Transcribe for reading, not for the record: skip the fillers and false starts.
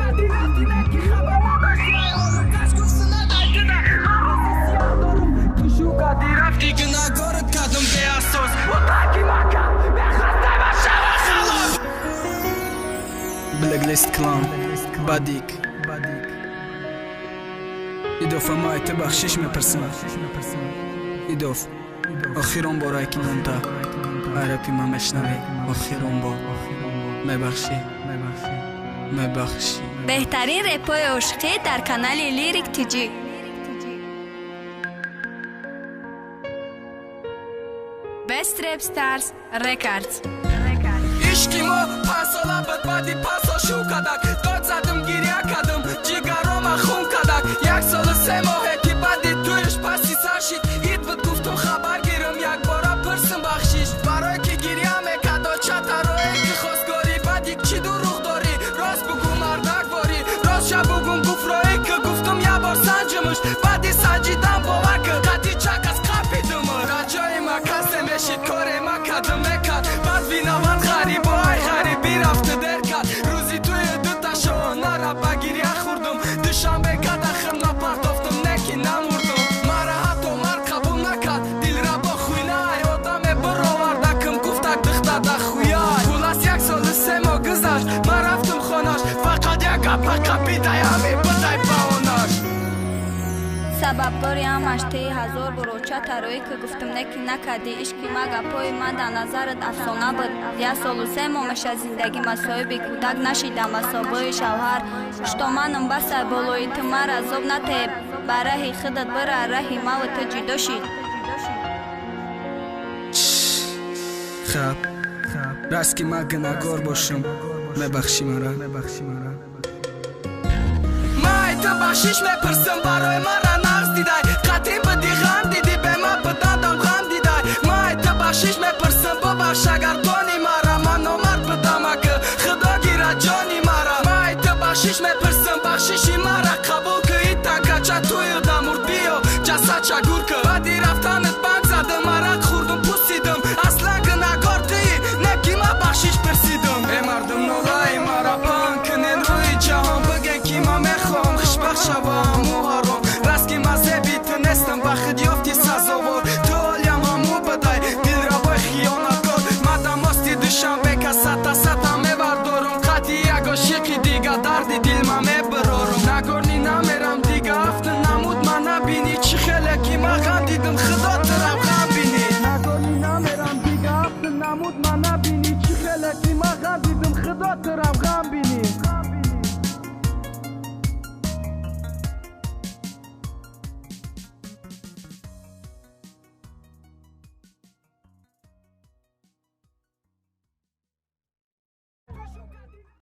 کردی رفتی نکی خبر نداشتی ایالو کش گفت نداشتی نه من سیاه دارم تو شو کردی رفتی گناهگارت کردم به اساس و تاکی مکن بخواسته باشه و خلاص بلگلیست کلان بادیک ایدوف اما ایت بخشش میپرسم ایدوف آخرون بارایی که مونده عربی ما مشنوی آخرون بار میبخشی بهترین رپای عشقی در کانال لیریک تیجی. Best Rap Stars Records. عشقی ما 5 ساله بود بعدی 5 سال شو کدک داد زدم گریه کدم جگرام خون کدک 1 سال 3 ماهه که بعدی تویش پسی سرشید اید بود گفتم خبر گیرم یک بارا پرسم بخشیش برای که گریه میکد چطرایی که خواستگاری بعد یک چی دروغ داری راست بگو مردک باری راست شب بگم گفرایی که گفتم یه بار سنجمش بعدی سنجیدم باور که قدی چک از قپیدم رجای ما کسی میشید کاری ما کدم میکد بعد بینوان غریب های غریبی رفته در کد روزی توی دوتا شو نره بگیری خوردم دوشنبه کد اخم نپرتافتم نکی نموردم مرا حتی مر قبول نکد دل را با خوی نه آدم برآوردکم گفتک دختر خویای خلاص 1 سال 3 ماه گذشت من رفتم خانش فقط یک گپ قپیده همی بدای باوناش سببکاری همش تی 1000 برو چطرایی که گفتم نکی نکردی عشقی ما گپای من در نظرت افسانه بود 1 سال و 3 ماهش از زندگی مصایب کودک نشیدم اصابای شوهر شتامانم بسر بالوی تمر عذاب نته برای خودت بره رهی ما و تجیدا شید خب راست که ما گناهگار باشم میبخشی مرا ما ایت بخشش میپرسم برای مرا نقص دیدای قطعی بدی غم دیدی به ما بدادم غم دیدای ما ایت بخشش میپرسم ببخش اگر دانی مرا من نامرد بدم که خدا گیره جانی مرا ما ایت بخشش میپرسم بخششی مرا قبول